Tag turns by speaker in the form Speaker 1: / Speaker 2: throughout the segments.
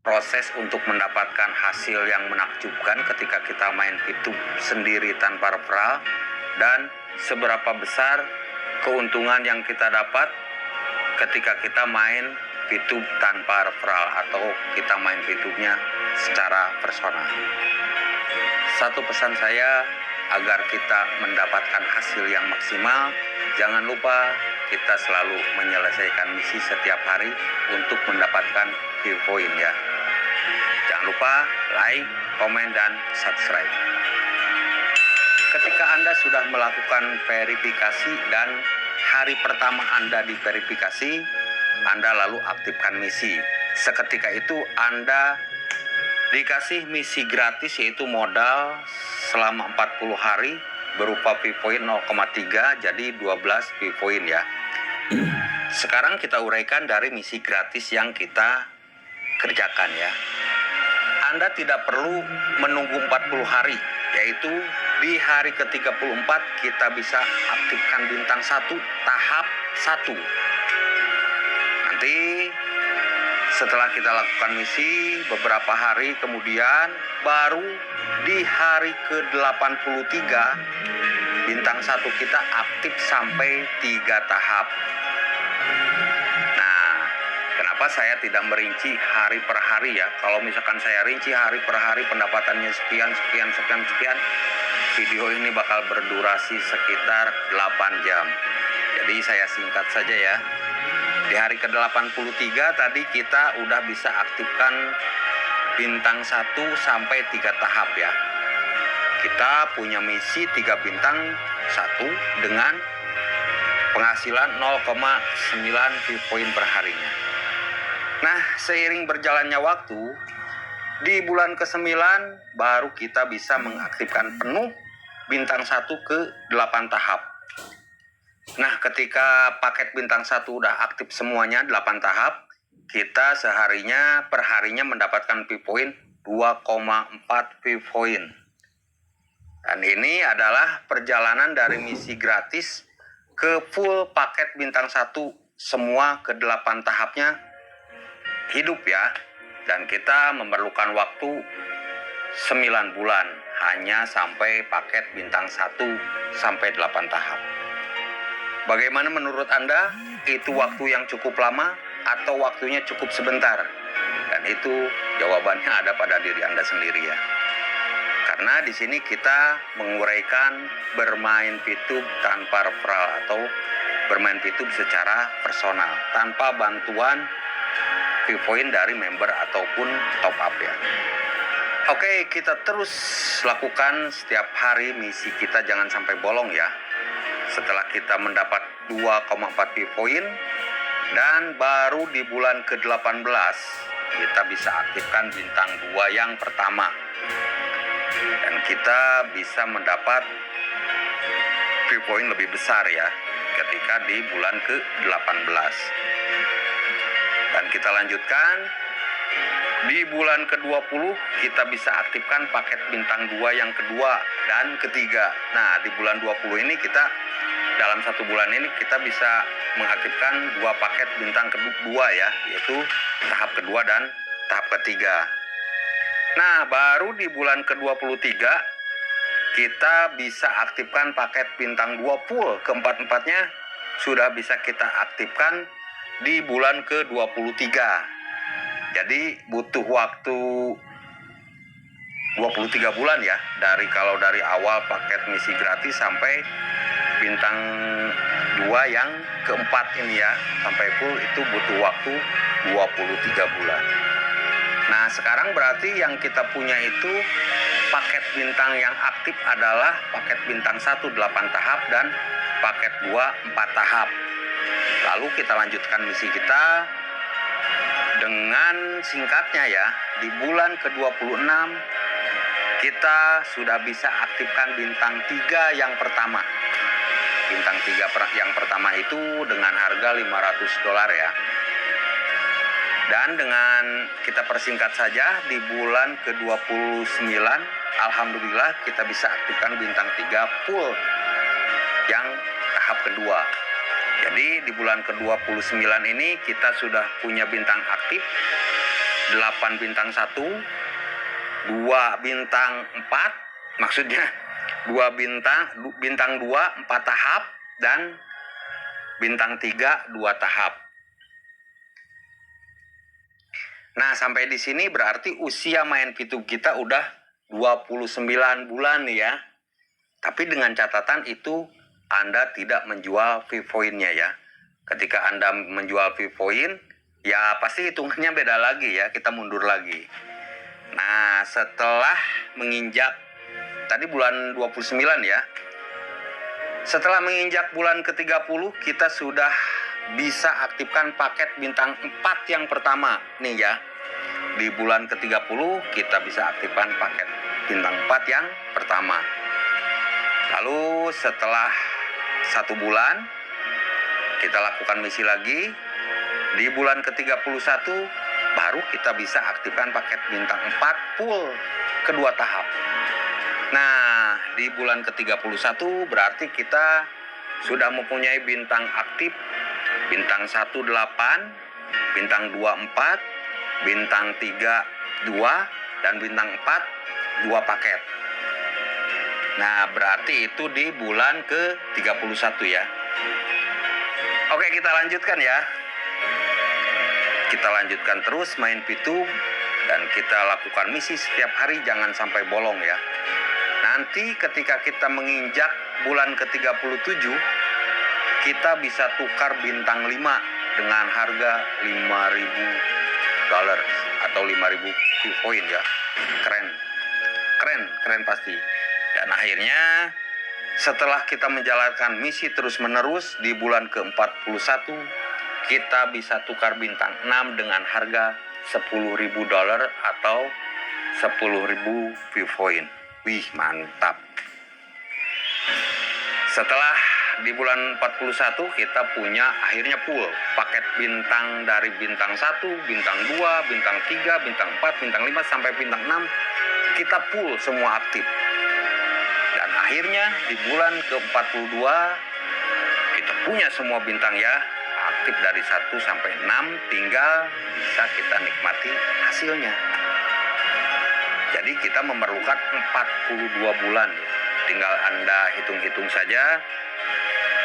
Speaker 1: proses untuk mendapatkan hasil yang menakjubkan ketika kita main VTube sendiri tanpa referral, dan seberapa besar keuntungan yang kita dapat ketika kita main VTube tanpa referral atau kita main VTube-nya secara personal. Satu pesan saya, agar kita mendapatkan hasil yang maksimal, jangan lupa kita selalu menyelesaikan misi setiap hari untuk mendapatkan view point ya. Jangan lupa like, komen, dan subscribe. Ketika Anda sudah melakukan verifikasi dan hari pertama Anda diverifikasi, Anda lalu aktifkan misi. Seketika itu Anda dikasih misi gratis, yaitu modal selama 40 hari berupa view point 0,3, jadi 12 view point ya. Sekarang kita uraikan dari misi gratis yang kita kerjakan ya. Anda tidak perlu menunggu 40 hari, yaitu di hari ke-34 kita bisa aktifkan bintang 1 tahap 1. Nanti setelah kita lakukan misi beberapa hari kemudian, baru di hari ke-83 bintang 1 kita aktif sampai 3 tahap. Nah, kenapa saya tidak merinci hari per hari ya? Kalau misalkan saya rinci hari per hari pendapatannya sekian, video ini bakal berdurasi sekitar 8 jam. Jadi saya singkat saja ya. Di hari ke-83 tadi kita udah bisa aktifkan bintang 1 sampai 3 tahap ya. Kita punya misi 3 bintang 1 dengan penghasilan 0,9 view point per harinya. Nah, seiring berjalannya waktu, di bulan ke-9 baru kita bisa mengaktifkan penuh bintang 1 ke 8 tahap. Nah, ketika paket bintang 1 udah aktif semuanya 8 tahap, kita perharinya mendapatkan view point 2,4 view point. Dan ini adalah perjalanan dari misi gratis ke full paket bintang 1 semua ke 8 tahapnya hidup ya. Dan kita memerlukan waktu 9 bulan hanya sampai paket bintang 1 sampai 8 tahap. Bagaimana menurut Anda? Itu waktu yang cukup lama atau waktunya cukup sebentar? Dan itu jawabannya ada pada diri Anda sendiri ya. Karena di sini kita menguraikan bermain VTube tanpa referral atau bermain VTube secara personal tanpa bantuan view point dari member ataupun top up ya. Oke, kita terus lakukan setiap hari misi kita, jangan sampai bolong ya. Setelah kita mendapat 2,4 view point dan baru di bulan ke-18 kita bisa aktifkan bintang 2 yang pertama. Dan kita bisa mendapat view point lebih besar ya ketika di bulan ke-18. Dan kita lanjutkan di bulan ke-20 kita bisa aktifkan paket bintang 2 yang kedua dan ketiga. Nah, di bulan 20 ini kita dalam 1 bulan ini kita bisa mengaktifkan 2 paket bintang kedua ya, yaitu tahap kedua dan tahap ketiga. Nah, baru di bulan ke-23 kita bisa aktifkan paket bintang 2 full, keempat-empatnya sudah bisa kita aktifkan di bulan ke-23. Jadi butuh waktu 23 bulan ya, kalau dari awal paket misi gratis sampai bintang 2 yang keempat ini ya, sampai full itu butuh waktu 23 bulan. Nah, sekarang berarti yang kita punya itu paket bintang yang aktif adalah paket bintang 1 8 tahap dan paket 2 4 tahap. Lalu kita lanjutkan misi kita dengan singkatnya ya. Di bulan ke-26 kita sudah bisa aktifkan bintang 3 yang pertama. Bintang 3 yang pertama itu dengan harga $500 ya. Dan dengan kita persingkat saja, di bulan ke-29 alhamdulillah kita bisa aktifkan bintang 3 full yang tahap kedua. Jadi di bulan ke-29 ini kita sudah punya bintang aktif 8 bintang 1, 2 bintang 4, maksudnya 2 bintang 2 4 tahap, dan bintang 3 2 tahap. Nah, sampai di sini berarti usia main pitu kita udah 29 bulan nih ya. Tapi dengan catatan itu Anda tidak menjual V-Point-nya ya. Ketika Anda menjual V-Point, ya pasti hitungannya beda lagi ya, kita mundur lagi. Nah, setelah menginjak, tadi bulan 29 ya. Setelah menginjak bulan ke-30, kita sudah bisa aktifkan paket bintang 4 yang pertama nih ya. Di bulan ke-30 kita bisa aktifkan paket bintang 4 yang pertama. Lalu setelah 1 bulan kita lakukan misi lagi. Di bulan ke-31 baru kita bisa aktifkan paket bintang 4 full kedua tahap. Nah, di bulan ke-31 berarti kita sudah mempunyai bintang aktif bintang 1 8, bintang 2 4, bintang 3 2, dan bintang 4 2 paket. Nah, berarti itu di bulan ke-31 ya. Oke, kita lanjutkan ya. Kita lanjutkan terus main pitu dan kita lakukan misi setiap hari, jangan sampai bolong ya. Nanti ketika kita menginjak bulan ke-37, kita bisa tukar bintang 5 dengan harga $5.000 atau 5.000 V-Point ya. Keren pasti. Dan akhirnya setelah kita menjalankan misi terus-menerus, di bulan ke-41 kita bisa tukar bintang 6 dengan harga $10.000 atau 10.000 V-Point. Wih, mantap. Setelah di bulan 41 kita punya akhirnya full paket bintang dari bintang 1, bintang 2, bintang 3, bintang 4, bintang 5 sampai bintang 6 kita full semua aktif. Dan akhirnya di bulan ke-42 kita punya semua bintang ya, aktif dari 1 sampai 6, tinggal bisa kita nikmati hasilnya. Jadi kita memerlukan 42 bulan ya. Tinggal Anda hitung-hitung saja,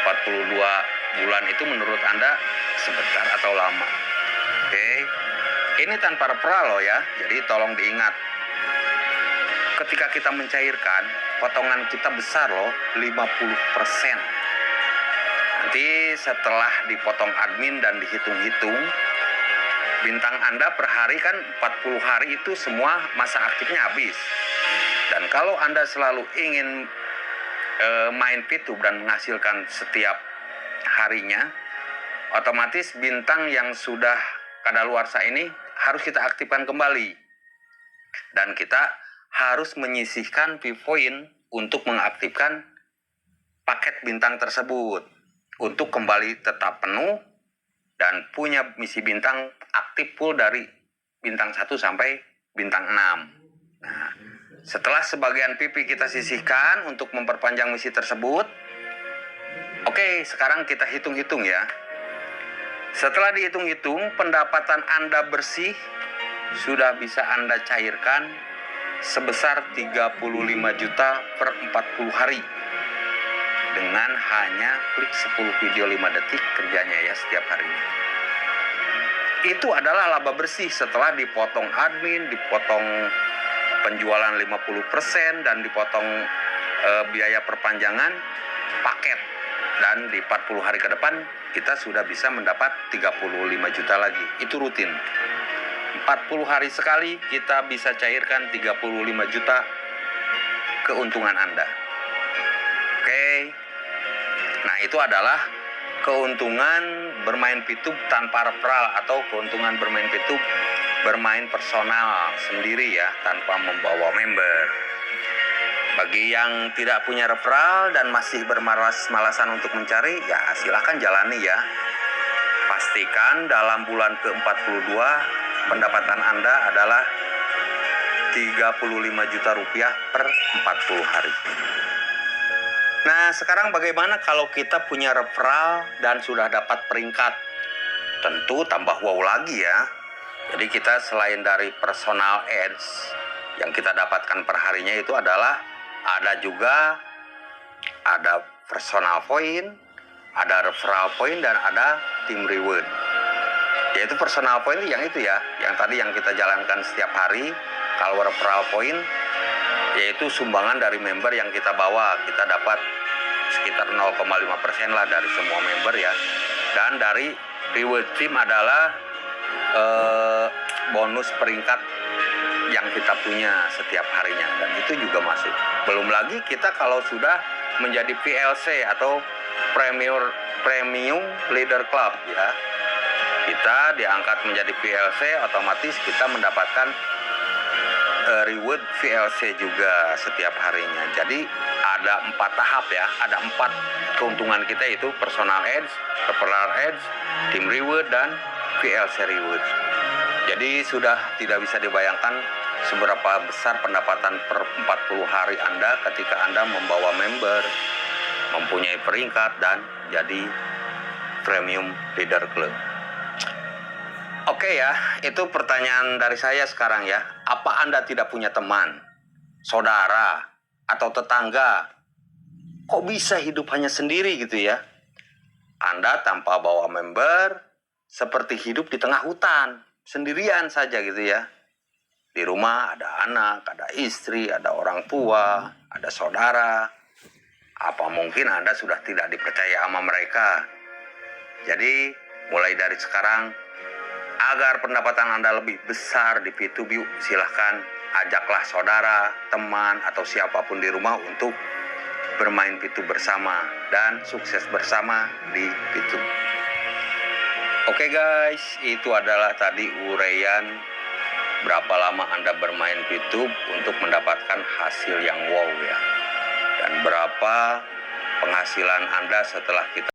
Speaker 1: 42 bulan itu menurut Anda sebentar atau lama. Oke. Ini tanpa referral loh ya. Jadi tolong diingat. Ketika kita mencairkan, potongan kita besar loh, 50%. Nanti setelah dipotong admin dan dihitung-hitung, bintang Anda per hari kan 40 hari itu semua masa aktifnya habis. Dan kalau Anda selalu ingin main pitu dan menghasilkan setiap harinya, otomatis bintang yang sudah kadaluarsa ini harus kita aktifkan kembali. Dan kita harus menyisihkan V-Point untuk mengaktifkan paket bintang tersebut untuk kembali tetap penuh dan punya misi bintang aktif full dari bintang 1 sampai bintang 6. Nah, setelah sebagian PP kita sisihkan untuk memperpanjang misi tersebut, oke, sekarang kita hitung-hitung ya. Setelah dihitung-hitung, pendapatan Anda bersih sudah bisa Anda cairkan sebesar 35 juta per 40 hari. Dengan hanya klik 10 video 5 detik kerjanya ya setiap harinya. Itu adalah laba bersih setelah dipotong admin, dipotong penjualan 50% dan dipotong biaya perpanjangan paket. Dan di 40 hari ke depan kita sudah bisa mendapat 35 juta lagi. Itu rutin. 40 hari sekali kita bisa cairkan 35 juta keuntungan Anda. Oke. Nah, itu adalah keuntungan bermain pitu tanpa referral atau keuntungan bermain pitu bermain personal sendiri ya, tanpa membawa member. Bagi yang tidak punya referral dan masih bermalas-malasan untuk mencari, ya silahkan jalani ya. Pastikan dalam bulan ke-42 pendapatan Anda adalah 35 juta rupiah per 40 hari. Nah, sekarang bagaimana kalau kita punya referral dan sudah dapat peringkat? Tentu tambah wow lagi ya. Jadi kita selain dari personal ads yang kita dapatkan per harinya itu adalah ada personal point, ada referral point, dan ada team reward. Yaitu personal point yang itu ya, yang tadi yang kita jalankan setiap hari. Kalau referral point yaitu sumbangan dari member yang kita bawa, kita dapat sekitar 0,5% lah dari semua member ya. Dan dari reward team adalah bonus peringkat yang kita punya setiap harinya, dan itu juga masuk. Belum lagi kita kalau sudah menjadi PLC atau Premium Leader Club ya, kita diangkat menjadi PLC, otomatis kita mendapatkan reward VLC juga setiap harinya. Jadi ada 4 tahap ya, ada 4 keuntungan kita, itu personal ads, referral ads, team reward, dan VLC reward. Jadi sudah tidak bisa dibayangkan seberapa besar pendapatan per 40 hari Anda ketika Anda membawa member, mempunyai peringkat, dan jadi Premium Leader Club. Oke ya, itu pertanyaan dari saya sekarang ya. Apa Anda tidak punya teman, saudara, atau tetangga? Kok bisa hidup hanya sendiri gitu ya? Anda tanpa bawa member, seperti hidup di tengah hutan, sendirian saja gitu ya. Di rumah ada anak, ada istri, ada orang tua, ada saudara. Apa mungkin Anda sudah tidak dipercaya sama mereka? Jadi, mulai dari sekarang, agar pendapatan Anda lebih besar di P2B, silahkan ajaklah saudara, teman, atau siapapun di rumah untuk bermain P2 bersama dan sukses bersama di P2. Oke guys, itu adalah tadi uraian berapa lama Anda bermain P2 untuk mendapatkan hasil yang wow ya. Dan berapa penghasilan Anda setelah kita